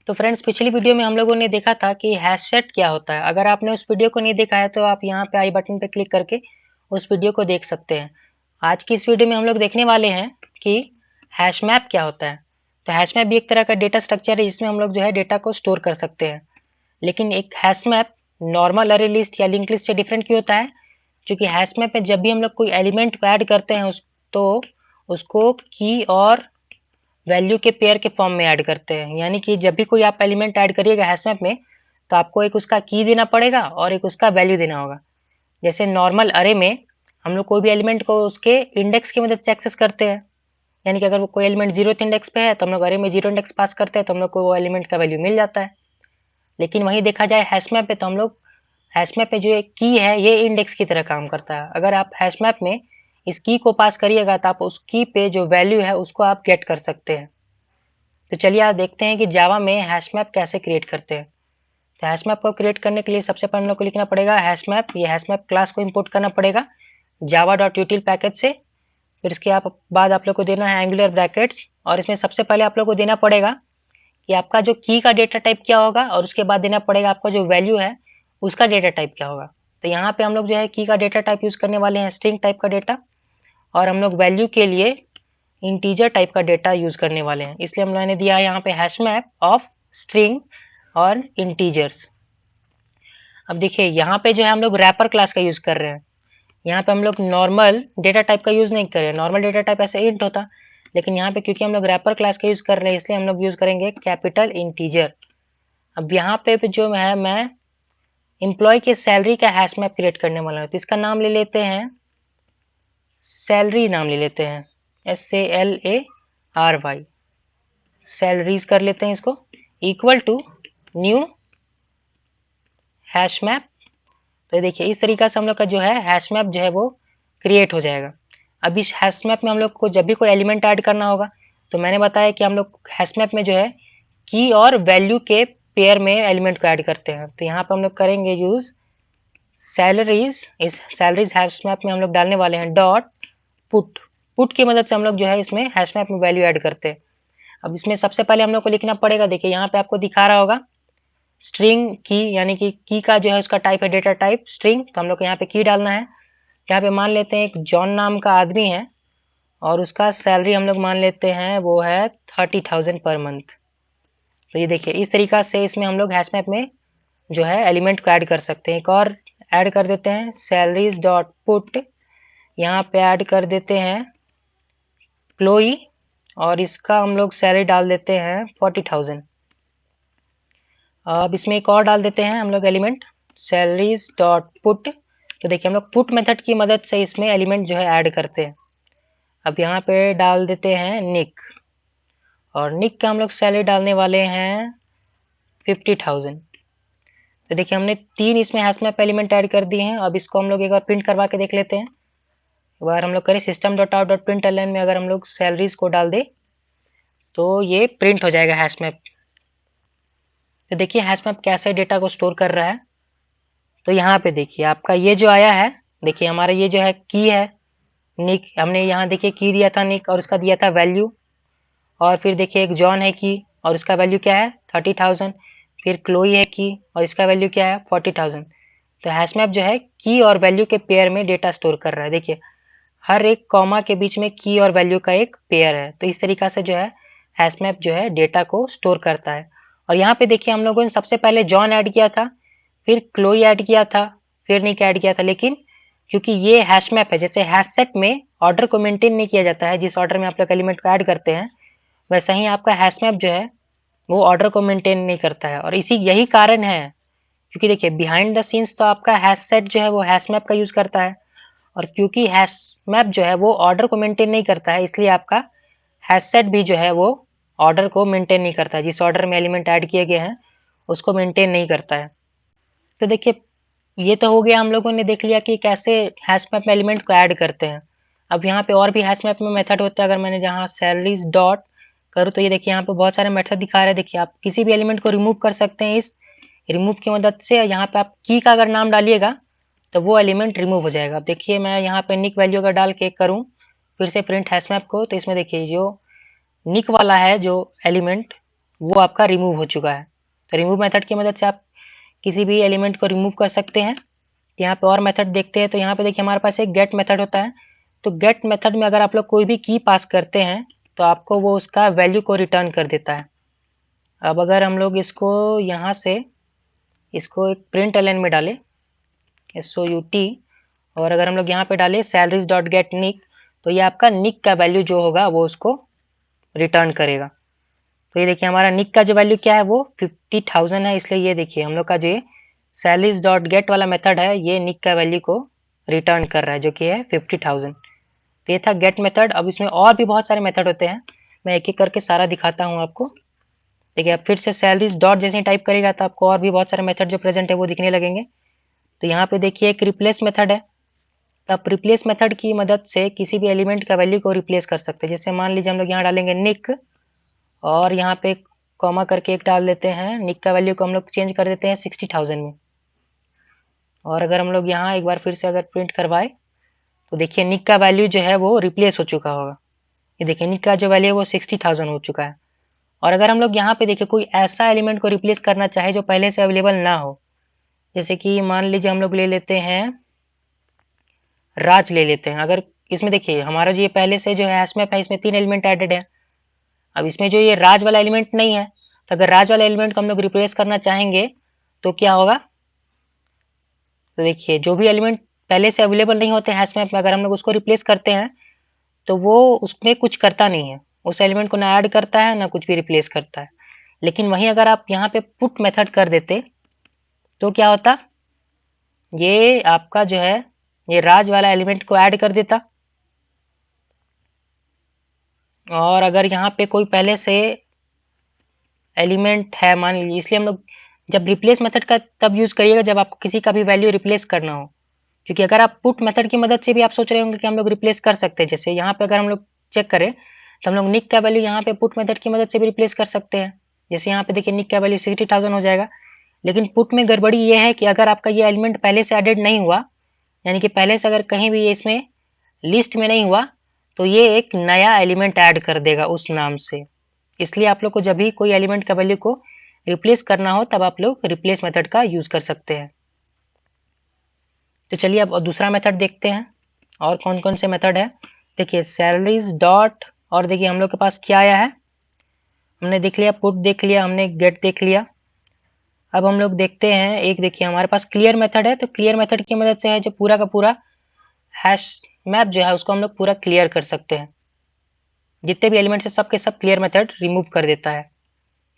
तो फ्रेंड्स, पिछली वीडियो में हम लोगों ने देखा था कि हैश सेट क्या होता है। अगर आपने उस वीडियो को नहीं देखा है तो आप यहाँ पे आई बटन पे क्लिक करके उस वीडियो को देख सकते हैं। आज की इस वीडियो में हम लोग देखने वाले हैं कि हैश मैप क्या होता है। तो हैश मैप भी एक तरह का डेटा स्ट्रक्चर है जिसमें हम लोग जो है डेटा को स्टोर कर सकते हैं। लेकिन एक हैश मैप नॉर्मल अरे लिस्ट या लिंक लिस्ट से डिफरेंट क्यों होता है? क्योंकि हैश मैप में जब भी हम लोग कोई एलिमेंट को ऐड करते हैं तो उसको की और वैल्यू के पेयर के फॉर्म में ऐड करते हैं। यानी कि जब भी कोई आप एलिमेंट ऐड करिएगा हैश मैप में तो आपको एक उसका की देना पड़ेगा और एक उसका वैल्यू देना होगा। जैसे नॉर्मल अरे में हम लोग कोई भी एलिमेंट को उसके इंडेक्स की मदद से एक्सेस करते हैं। यानी कि अगर वो कोई एलिमेंट 0th इंडेक्स पे है तो हम लोग अरे में 0 इंडेक्स पास करते हैं तो हम लोग को वो एलिमेंट का वैल्यू मिल जाता है। लेकिन वहीं देखा जाए हैश मैप पे तो हम लोग हैश मैप में जो एक की है ये इंडेक्स की तरह काम करता है। अगर आप हैश मैप में इस की को पास करिएगा तो आप उस की पे जो वैल्यू है उसको आप गेट कर सकते हैं। तो चलिए आज देखते हैं कि जावा में हैश मैप कैसे क्रिएट करते हैं। तो हैश मैप को क्रिएट करने के लिए सबसे पहले हम लोग को लिखना पड़ेगा हैश मैप। ये हैश मैप क्लास को इंपोर्ट करना पड़ेगा java.util पैकेज से। फिर इसके बाद आप लोग को देना है एंगुलर ब्रैकेट्स और इसमें सबसे पहले आप लोग को देना पड़ेगा कि आपका जो की का डेटा टाइप क्या होगा और उसके बाद देना पड़ेगा आपका जो वैल्यू है उसका डेटा टाइप क्या होगा। तो यहाँ पे हम लोग जो है की का डेटा टाइप यूज़ करने वाले हैं स्ट्रिंग टाइप का डेटा और हम लोग वैल्यू के लिए इंटीजर टाइप का डेटा यूज़ करने वाले हैं। इसलिए हम लोगों ने दिया है यहाँ पे हैश मैप ऑफ स्ट्रिंग और इंटीजर्स। अब देखिए यहाँ पे जो है हम लोग रैपर क्लास का यूज़ कर रहे हैं। यहाँ पे हम लोग नॉर्मल डेटा टाइप का यूज़ नहीं कर रहे हैं। नॉर्मल डेटा टाइप ऐसे इंट होता, लेकिन यहाँ पे क्योंकि हम लोग रैपर क्लास का यूज़ कर रहे हैं इसलिए हम लोग यूज़ करेंगे कैपिटल इंटीजर। अब यहाँ पे जो है मैं एम्प्लॉय के सैलरी का हैश मैप क्रिएट करने वाला हूँ। तो इसका नाम ले लेते हैं सैलरी, नाम ले लेते हैं SALARY, सैलरीज कर लेते हैं इसको equal to new hash map. तो देखिए इस तरीका से हम लोग का जो है हैश मैप जो है वो क्रिएट हो जाएगा। अब इस हैश मैप में हम लोग को जब भी कोई एलिमेंट ऐड करना होगा तो मैंने बताया कि हम लोग हैश मैप में जो है की और वैल्यू के पेयर में एलिमेंट को ऐड करते हैं। तो यहाँ पर हम लोग करेंगे यूज सैलरीज। इस सैलरीज हैश मैप में हम लोग डालने वाले हैं डॉट पुट की मदद से हम लोग जो है इसमें हैश मैप में वैल्यू ऐड करते हैं। अब इसमें सबसे पहले हम लोग को लिखना पड़ेगा, देखिए यहाँ पे आपको दिखा रहा होगा स्ट्रिंग की, यानी कि की का जो है उसका टाइप है डेटा टाइप स्ट्रिंग। तो हम लोग को यहाँ पे की डालना है। यहाँ पे मान लेते हैं एक जॉन नाम का आदमी है और उसका सैलरी हम लोग मान लेते हैं वो है 30,000 पर मंथ। तो ये देखिए इस तरीका से इसमें हम लोग हैश मैप में जो है एलिमेंट को ऐड कर सकते हैं। एक और ऐड कर देते हैं सैलरीज डॉट पुट, यहाँ पे ऐड कर देते हैं एम्प्लॉई और इसका हम लोग सैलरी डाल देते हैं 40,000। अब इसमें एक और डाल देते हैं हम लोग एलिमेंट सैलरीज डॉट पुट। तो देखिए हम लोग पुट मेथड की मदद से इसमें एलिमेंट जो है ऐड करते हैं। अब यहाँ पे डाल देते हैं निक और निक का हम लोग सैलरी डालने वाले हैं 50,000। तो देखिए हमने 3 इसमें हैश मैप एलिमेंट ऐड कर दिए हैं। अब इसको हम लोग एक बार प्रिंट करवा के देख लेते हैं। एक बार हम लोग करें system dot out dot print L N अगर हम लोग सैलरीज को डाल दे तो ये प्रिंट हो जाएगा हैश मैप। तो देखिए हैश मैप कैसे डेटा को स्टोर कर रहा है। तो यहाँ पे देखिए आपका ये जो आया है, देखिए हमारा ये जो है की है निक, हमने यहाँ देखिए की दिया था निक और उसका दिया था वैल्यू। और फिर देखिए एक जॉन है की और उसका वैल्यू क्या है 30,000। फिर क्लोई है की और इसका वैल्यू क्या है 40,000। तो हैश मैप जो है की और वैल्यू के पेयर में डेटा स्टोर कर रहा है। देखिए हर एक कॉमा के बीच में की और वैल्यू का एक पेयर है। तो इस तरीका से जो है हैश मैप जो है डेटा को स्टोर करता है। और यहाँ पे देखिए हम लोगों ने सबसे पहले जॉन ऐड किया था, फिर क्लोई ऐड किया था, फिर निक ऐड किया था। लेकिन क्योंकि ये हैश मैप है, जैसे हैश सेट में ऑर्डर को मेंटेन नहीं किया जाता है, जिस ऑर्डर में आप लोग एलिमेंट को ऐड करते हैं वैसा ही आपका हैश मैप जो है वो ऑर्डर को मेंटेन नहीं करता है। और यही कारण है क्योंकि देखिए बिहाइंड द सीन्स तो आपका हैश सेट जो है वो हैश मैप का यूज़ करता है और क्योंकि हैश मैप जो है वो ऑर्डर को मेंटेन नहीं करता है इसलिए आपका हैश सेट भी जो है वो ऑर्डर को मेंटेन नहीं करता है। जिस ऑर्डर में एलिमेंट ऐड किए गए हैं उसको मेंटेन नहीं करता है। तो देखिए ये तो हो गया, हम लोगों ने देख लिया कि कैसे हैश मैप में एलिमेंट को ऐड करते हैं। अब यहाँ पे और भी हैश मैप में मेथड होता है। अगर मैंने जहाँ सैलरीज डॉट करूँ तो ये देखिए यहाँ पे बहुत सारे मेथड दिखा रहे हैं। देखिए आप किसी भी एलिमेंट को रिमूव कर सकते हैं इस रिमूव की मदद से। यहाँ पे आप की का अगर नाम डालिएगा तो वो एलिमेंट रिमूव हो जाएगा। अब देखिए मैं यहाँ पे निक वैल्यू अगर डाल के करूँ फिर से प्रिंट हैश मैप को, तो इसमें देखिए जो निक वाला है जो एलिमेंट वो आपका रिमूव हो चुका है। तो रिमूव मेथड की मदद से आप किसी भी एलिमेंट को रिमूव कर सकते हैं। यहाँ पे और मेथड देखते हैं, तो यहाँ पे देखिए हमारे पास एक गेट मेथड होता है। तो गेट मेथड में अगर आप लोग कोई भी की पास करते हैं तो आपको वो उसका वैल्यू को रिटर्न कर देता है। अब अगर हम लोग इसको यहाँ से इसको एक प्रिंट एलन में डालें SOUT, और अगर हम लोग यहाँ पे डालें सैलरीज डॉट गेट निक, तो ये आपका निक का वैल्यू जो होगा वो उसको रिटर्न करेगा। तो ये देखिए हमारा निक का जो वैल्यू क्या है वो 50,000 है, इसलिए ये देखिए हम लोग का जो ये सैलरीज डॉट गेट वाला मेथड है ये निक का वैल्यू को रिटर्न कर रहा है जो कि है 50,000। तो ये था गेट मेथड। अब इसमें और भी बहुत सारे मेथड होते हैं, मैं एक एक करके सारा दिखाता हूँ आपको। देखिए आप फिर से सैलरीज डॉट जैसे टाइप करेगा तो आपको और भी बहुत सारे मेथड जो प्रेजेंट है वो दिखने लगेंगे। तो यहाँ पे देखिए एक रिप्लेस मेथड है, तो आप रिप्लेस मेथड की मदद से किसी भी एलिमेंट का वैल्यू को रिप्लेस कर सकते हैं। जैसे मान लीजिए हम लोग यहाँ डालेंगे निक और यहाँ पे कॉमा करके एक डाल देते हैं, निक का वैल्यू को हम लोग चेंज कर देते हैं 60,000 में। और अगर हम लोग यहाँ एक बार फिर से अगर प्रिंट करवाए तो देखिए निक का वैल्यू जो है वो रिप्लेस हो चुका होगा। ये देखिए निक का जो वैल्यू है वो 60,000 हो चुका है। और अगर हम लोग यहाँ पे देखिए कोई ऐसा एलिमेंट को रिप्लेस करना चाहे जो पहले से अवेलेबल ना हो, जैसे कि मान लीजिए हम लोग ले लेते हैं राज ले लेते हैं। अगर इसमें देखिए हमारा जो ये पहले से जो है हैश मैप है इसमें 3 एलिमेंट एडेड है। अब इसमें जो ये राज वाला एलिमेंट नहीं है, तो अगर राज वाला एलिमेंट को हम लोग रिप्लेस करना चाहेंगे तो क्या होगा, तो देखिए जो भी एलिमेंट पहले से अवेलेबल नहीं होते हैश मैप में, अगर हम लोग उसको रिप्लेस करते हैं तो वो उसमें कुछ करता नहीं है, उस एलिमेंट को ना ऐड करता है ना कुछ भी रिप्लेस करता है। लेकिन वहीं अगर आप यहाँ पे पुट मेथड कर देते तो क्या होता, ये आपका जो है ये राज वाला एलिमेंट को ऐड कर देता। और अगर यहाँ पे कोई पहले से एलिमेंट है मान लीजिए, इसलिए हम लोग जब रिप्लेस मेथड का तब यूज़ करिएगा जब आपको किसी का भी वैल्यू रिप्लेस करना हो। क्योंकि अगर आप पुट मेथड की मदद से भी आप सोच रहे होंगे कि हम लोग रिप्लेस कर सकते हैं, जैसे यहाँ पे अगर हम लोग चेक करें तो हम लोग निक का वैल्यू यहाँ पे पुट मेथड की मदद से भी रिप्लेस कर सकते हैं। जैसे यहाँ पे देखिए निक का वैल्यू 60,000 हो जाएगा। लेकिन पुट में गड़बड़ी ये है कि अगर आपका ये एलिमेंट पहले से एडेड नहीं हुआ, यानी कि पहले से अगर कहीं भी ये इसमें लिस्ट में नहीं हुआ, तो ये एक नया एलिमेंट ऐड कर देगा उस नाम से। इसलिए आप लोग को जब भी कोई एलिमेंट का वैल्यू को रिप्लेस करना हो तब आप लोग रिप्लेस मेथड का यूज़ कर सकते हैं। तो चलिए अब दूसरा मेथड देखते हैं और कौन कौन से मेथड है। देखिए सैलरीज डॉट, और देखिए हम लोग के पास क्या आया है, हमने देख लिया पुट देख लिया, हमने गेट देख लिया। अब हम लोग देखते हैं एक, देखिए हमारे पास क्लियर मेथड है। तो क्लियर मेथड की मदद से है जो पूरा का पूरा हैश मैप जो है उसको हम लोग पूरा क्लियर कर सकते हैं। जितने भी एलिमेंट्स है सब के सब क्लियर मेथड रिमूव कर देता है।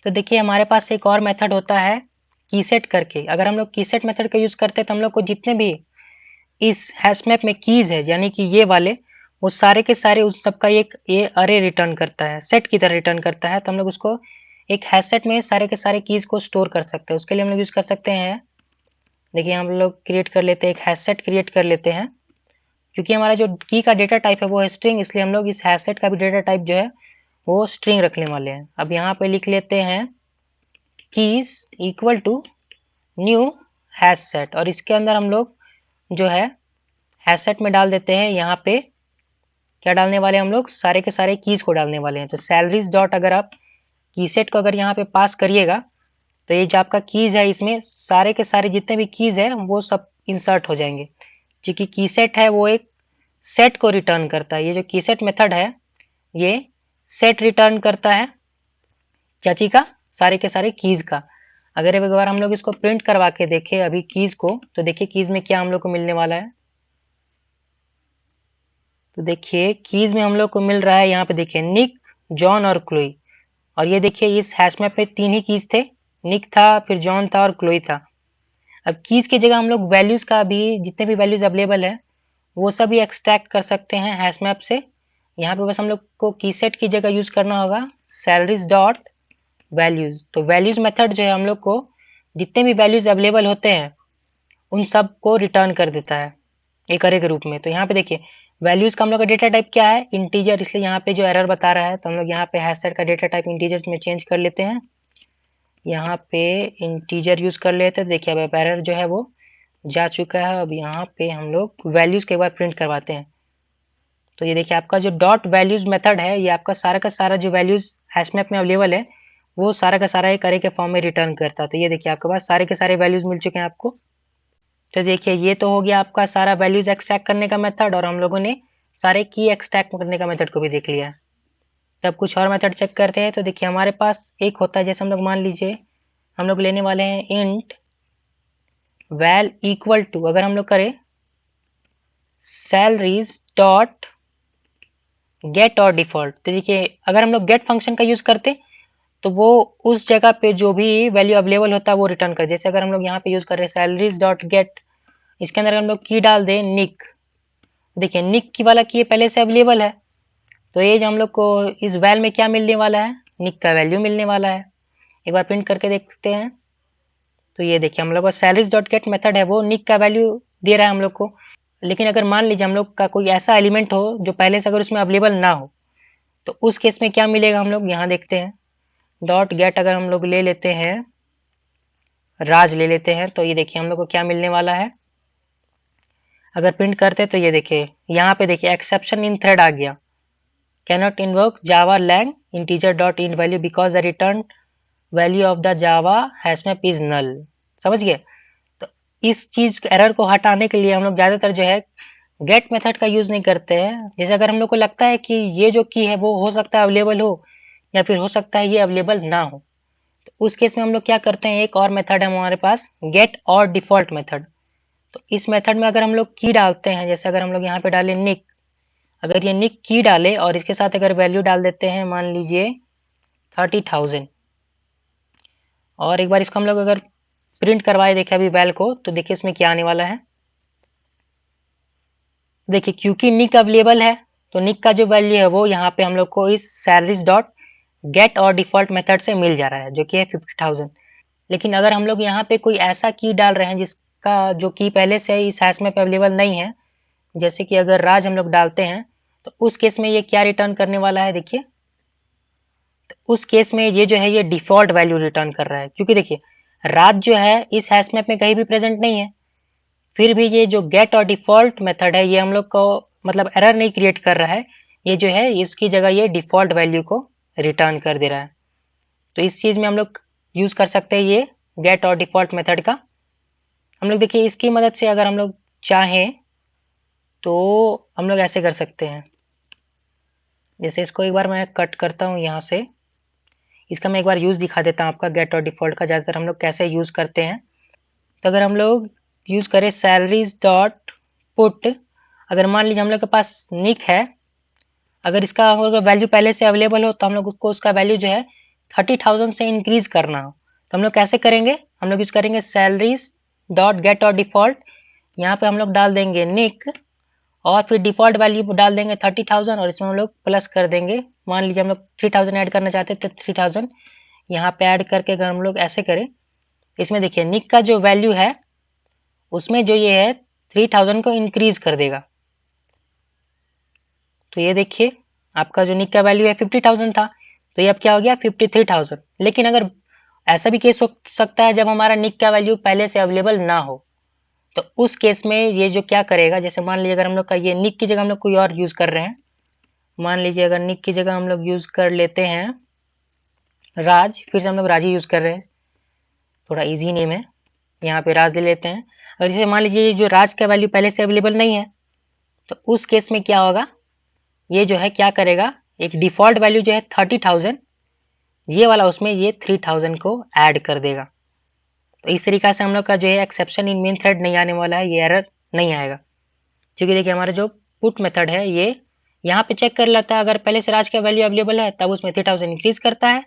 तो देखिए हमारे पास एक और मेथड होता है कीसेट करके। अगर हम लोग कीसेट मेथड का यूज़ करते हैं तो हम लोग को जितने भी इस हैश मैप में कीज़ है, यानी कि ये वाले, वो सारे के सारे उस सबका एक ये अरे रिटर्न करता है, सेट की तरह रिटर्न करता है। तो हम लोग उसको एक हैश सेट में सारे के सारे कीज़ को स्टोर कर सकते हैं। उसके लिए हम लोग यूज़ कर सकते हैं, देखिए हम लोग क्रिएट कर लेते हैं, एक हैश सेट क्रिएट कर लेते हैं। क्योंकि हमारा जो की का डेटा टाइप है वो है स्ट्रिंग, इसलिए हम लोग इस हैश सेट का भी डेटा टाइप जो है वो स्ट्रिंग रखने वाले हैं। अब यहाँ पे लिख लेते हैं keys equal to new hash set, और इसके अंदर हम लोग जो है हैश सेट में डाल देते हैं, यहाँ पे क्या डालने वाले हैं हम लोग, सारे के सारे कीज को डालने वाले हैं। तो सैलरीज डॉट अगर आप की सेट को अगर यहाँ पे पास करिएगा तो ये जो आपका कीज है इसमें सारे के सारे जितने भी कीज है वो सब इंसर्ट हो जाएंगे। क्योंकि की सेट है वो एक सेट को रिटर्न करता है। ये जो की सेट मेथड है ये सेट रिटर्न करता है चाची का, सारे के सारे कीज का। अगर एक बार हम लोग इसको प्रिंट करवा के देखें अभी कीज को, तो देखिए कीज में क्या हम लोग को मिलने वाला है। तो देखिए कीज में हम लोग को मिल रहा है, यहाँ पे देखिए निक, जॉन और क्लोई। और ये देखिए इस हैश मैप में 3 ही कीज थे, निक था, फिर जॉन था और क्लोई था। अब कीज की जगह हम लोग वैल्यूज का भी, जितने भी वैल्यूज अवेलेबल है वो सभी एक्सट्रैक्ट कर सकते हैं हैश मैप से। यहाँ पे बस हम लोग को की सेट की जगह यूज करना होगा सैलरीज डॉट वैल्यूज। तो वैल्यूज मेथड जो है हम लोग को जितने भी वैल्यूज अवेलेबल होते हैं उन सब को रिटर्न कर देता है एक अरे के रूप में। तो यहाँ पे देखिए वैल्यूज का हम लोग का डेटा टाइप क्या है, इंटीजर, इसलिए यहाँ पे जो एरर बता रहा है तो हम लोग यहाँ पे हैश सेट का डेटा टाइप इंटीजर्स में चेंज कर लेते हैं। यहाँ पे इंटीजर यूज कर लेते हैं। देखिए अब एरर जो है वो जा चुका है। अब यहाँ पे हम लोग वैल्यूज के एक बार प्रिंट करवाते हैं। तो ये देखिए आपका जो डॉट वैल्यूज मेथड है ये आपका सारा का सारा जो वैल्यूज हैश मैप में अवेलेबल है वो सारा का सारा एक अरे के फॉर्म में रिटर्न करता है। तो ये देखिए आपके पास सारे के सारे वैल्यूज मिल चुके हैं आपको। तो देखिए ये तो हो गया आपका सारा वैल्यूज एक्सट्रैक्ट करने का मेथड, और हम लोगों ने सारे की एक्सट्रैक्ट करने का मेथड को भी देख लिया है। तब कुछ और मेथड चेक करते हैं। तो देखिए हमारे पास एक होता है, जैसे हम लोग मान लीजिए हम लोग लेने वाले हैं इंट वैल इक्वल टू, अगर हम लोग करें सैलरीज डॉट गेट और डिफॉल्ट, तो देखिए अगर हम लोग गेट फंक्शन का यूज करते तो वो उस जगह पे जो भी वैल्यू अवेलेबल होता है वो रिटर्न कर। जैसे अगर हम लोग यहाँ पे यूज कर रहे हैं सैलरीज डॉट गेट, इसके अंदर हम लोग की डाल दें निक, देखिए निक की वाला की पहले से अवेलेबल है, तो ये जो हम लोग को इस वैल में क्या मिलने वाला है, निक का वैल्यू मिलने वाला है। एक बार प्रिंट करके देखते हैं। तो ये देखिए हम लोग का सैलरीज डॉट गेट मेथड है वो निक का वैल्यू दे रहा है हम लोग को। लेकिन अगर मान लीजिए हम लोग का कोई ऐसा एलिमेंट हो जो पहले से अगर उसमें अवेलेबल ना हो, तो उस केस में क्या मिलेगा हम लोग यहाँ देखते हैं। डॉट गेट अगर हम लोग ले लेते हैं, राज ले लेते हैं, तो ये देखिए हम लोग को क्या मिलने वाला है। अगर प्रिंट करते तो ये देखिए यहाँ पे देखिए एक्सेप्शन इन थ्रेड आ गया, cannot invoke Java lang integer dot int value because the return value of the Java hash map is null. समझ गए। तो इस चीज एरर को हटाने के लिए हम लोग ज्यादातर जो है गेट मेथड का यूज नहीं करते हैं। जैसे अगर हम लोग को लगता है कि ये जो की है वो हो सकता है अवेलेबल हो या फिर हो सकता है ये अवेलेबल ना हो, तो उस केस में हम लोग क्या करते हैं, एक और मेथड है हमारे पास गेट और डिफॉल्ट मेथड। तो इस मेथड में अगर हम लोग की डालते हैं, जैसे अगर हम लोग यहाँ पे डालें निक, अगर ये निक की डाले और इसके साथ अगर वैल्यू डाल देते हैं मान लीजिए 30,000, और एक बार इसको हम लोग अगर प्रिंट करवाए देखे अभी वैल को, तो देखिए इसमें क्या आने वाला है। देखिए क्योंकि निक अवेलेबल है तो निक का जो वैल्यू है वो यहाँ पे हम लोग को इस सैलरीज डॉट गेट और डिफॉल्ट मेथड से मिल जा रहा है जो कि है 50,000। लेकिन अगर हम लोग यहाँ पे कोई ऐसा की डाल रहे हैं जिसका जो की पहले से इस हैश में अवेलेबल नहीं है, जैसे कि अगर राज हम लोग डालते हैं, तो उस केस में ये क्या रिटर्न करने वाला है, देखिए तो उस केस में ये जो है ये डिफॉल्ट वैल्यू रिटर्न कर रहा है। क्योंकि देखिए राज जो है इस हैश मैप में कहीं भी प्रेजेंट नहीं है, फिर भी ये जो गेट और डिफॉल्ट मेथड है ये हम लोग को मतलब एरर नहीं क्रिएट कर रहा है, ये जो है इसकी जगह ये डिफॉल्ट वैल्यू को रिटर्न कर दे रहा है। तो इस चीज़ में हम लोग यूज़ कर सकते हैं ये गेट और डिफॉल्ट मेथड का। हम लोग देखिए इसकी मदद से अगर हम लोग चाहें तो हम लोग ऐसे कर सकते हैं, जैसे इसको एक बार मैं कट करता हूँ यहाँ से, इसका मैं एक बार यूज़ दिखा देता हूँ आपका गेट और डिफॉल्ट का ज़्यादातर हम लोग कैसे यूज़ करते हैं। तो अगर हम लोग यूज़ करें सैलरीज डॉट पुट, अगर मान लीजिए हम लोग के पास निक है, अगर इसका वैल्यू पहले से अवेलेबल हो तो हम लोग उसको उसका वैल्यू जो है 30,000 से इंक्रीज करना हो, तो हम लोग कैसे करेंगे, हम लोग यूज़ करेंगे सैलरीज डॉट गेट और डिफॉल्ट, यहाँ पे हम लोग डाल देंगे निक और फिर डिफॉल्ट वैल्यू डाल देंगे 30,000 और इसमें हम लोग प्लस कर देंगे। मान लीजिए हम लोग 3,000 ऐड करना चाहते हैं तो 3,000 यहाँ पे ऐड करके अगर हम लोग ऐसे करें, इसमें देखिए निक का जो वैल्यू है उसमें जो ये है 3,000 को इंक्रीज कर देगा। तो ये देखिए आपका जो निक का वैल्यू है 50,000 था, तो ये अब क्या हो गया 53,000। लेकिन अगर ऐसा भी केस हो सकता है जब हमारा निक का वैल्यू पहले से अवेलेबल ना हो, तो उस केस में ये जो क्या करेगा, जैसे मान लीजिए अगर हम लोग का ये निक की जगह हम लोग कोई और यूज़ कर रहे हैं, मान लीजिए अगर निक की जगह हम लोग यूज़ कर लेते हैं राज, फिर से हम लोग राज ही यूज़ कर रहे हैं, थोड़ा इजी नेम है, यहाँ पे राज ले लेते हैं। अगर जैसे मान लीजिए जो राज का वैल्यू पहले से अवेलेबल नहीं है, तो उस केस में क्या होगा, ये जो है क्या करेगा, एक डिफ़ॉल्ट वैल्यू जो है 30,000 ये वाला उसमें ये 3,000 को ऐड कर देगा। तो इस तरीक़ा से हम लोग का जो है एक्सेप्शन इन मेन थ्रेड नहीं आने वाला है, ये एरर नहीं आएगा। क्योंकि देखिए हमारा जो पुट मेथड है ये यहाँ पे चेक कर लेता है, अगर पहले से राज का वैल्यू अवेलेबल है तब उसमें 3,000 इंक्रीज करता है,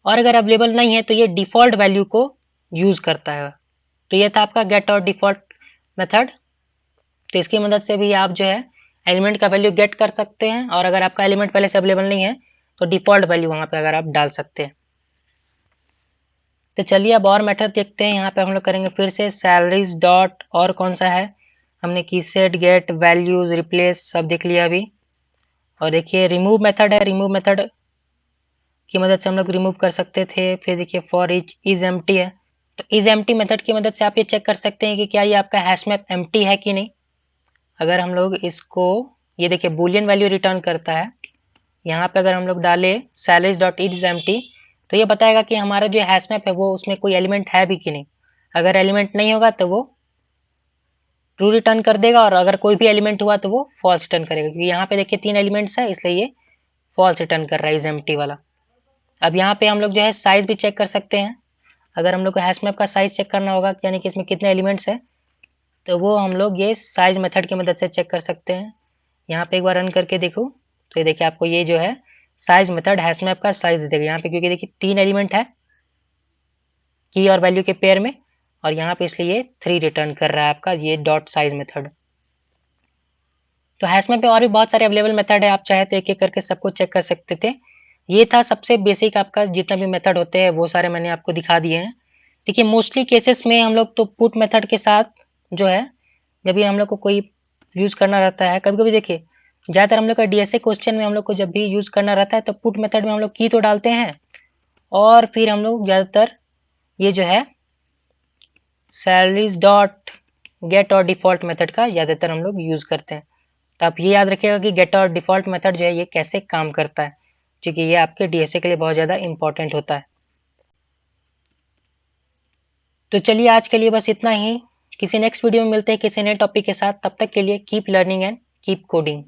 और अगर अवेलेबल नहीं है तो ये डिफ़ॉल्ट वैल्यू को यूज़ करता है। तो ये था आपका गेट और डिफ़ॉल्ट मेथड। तो इसकी मदद से भी आप जो है एलिमेंट का वैल्यू गेट कर सकते हैं, और अगर आपका एलिमेंट पहले से अवेलेबल नहीं है तो डिफ़ॉल्ट वैल्यू वहाँ पे अगर आप डाल सकते हैं। तो चलिए अब और मेथड देखते हैं। यहाँ पे हम लोग करेंगे फिर से सैलरीज डॉट और कौन सा है, हमने की सेट गेट वैल्यूज रिप्लेस सब देख लिया अभी। और देखिए रिमूव मेथड है, रिमूव मेथड की मदद से हम लोग रिमूव कर सकते थे। फिर देखिए फॉर ईच इज एम्प्टी है, तो इज एम्प्टी मेथड की मदद से आप ये चेक कर सकते हैं कि क्या ये आपका हैश मैप एम्प्टी है कि नहीं। अगर हम लोग इसको ये देखिए बूलियन वैल्यू रिटर्न करता है। यहाँ पे अगर हम लोग डाले salaries dot it is empty, तो ये बताएगा कि हमारा जो हैश मैप है वो उसमें कोई एलिमेंट है भी कि नहीं। अगर एलिमेंट नहीं होगा तो वो ट्रू रिटर्न कर देगा, और अगर कोई भी एलिमेंट हुआ तो वो फॉल्स रिटर्न करेगा, क्योंकि यहाँ पे देखिए 3 एलिमेंट्स है, इसलिए ये फॉल्स रिटर्न कर रहा है इज एम्प्टी वाला। अब यहाँ पे हम लोग जो है साइज भी चेक कर सकते हैं। अगर हम लोग को हैश मैप का साइज चेक करना होगा, यानी कि इसमें कितने एलिमेंट्स है, तो वो हम लोग ये साइज मेथड की मदद से चेक कर सकते हैं। यहाँ पे एक बार रन करके देखो तो ये देखिए आपको ये जो है साइज मेथड हैश मैप का साइज दे देगा यहाँ पे, क्योंकि देखिए 3 एलिमेंट है की और वैल्यू के पेयर में, और यहाँ पे इसलिए 3 रिटर्न कर रहा है आपका ये डॉट साइज मेथड। तो हैश मैप पे और भी बहुत सारे अवेलेबल मेथड है, आप चाहे तो एक एक करके सबको चेक कर सकते थे। ये था सबसे बेसिक आपका जितना भी मेथड होते हैं वो सारे मैंने आपको दिखा दिए हैं। देखिए मोस्टली केसेस में हम लोग तो पुट मेथड के साथ जो है, जब भी हम लोग को कोई यूज़ करना रहता है, कभी कभी देखिए ज़्यादातर हम लोग का डीएसए क्वेश्चन में हम लोग को जब भी यूज़ करना रहता है तो पुट मेथड में हम लोग की तो डालते हैं, और फिर हम लोग ज़्यादातर ये जो है सैलरीज डॉट गेट और डिफ़ॉल्ट मेथड का ज़्यादातर हम लोग यूज़ करते हैं। तो आप ये याद रखिएगा कि गेट और डिफ़ॉल्ट मेथड जो है ये कैसे काम करता है, क्योंकि ये आपके डीएसए के लिए बहुत ज़्यादा इंपॉर्टेंट होता है। तो चलिए आज के लिए बस इतना ही। किसी नेक्स्ट वीडियो में मिलते हैं किसी नए टॉपिक के साथ। तब तक के लिए keep learning and keep coding.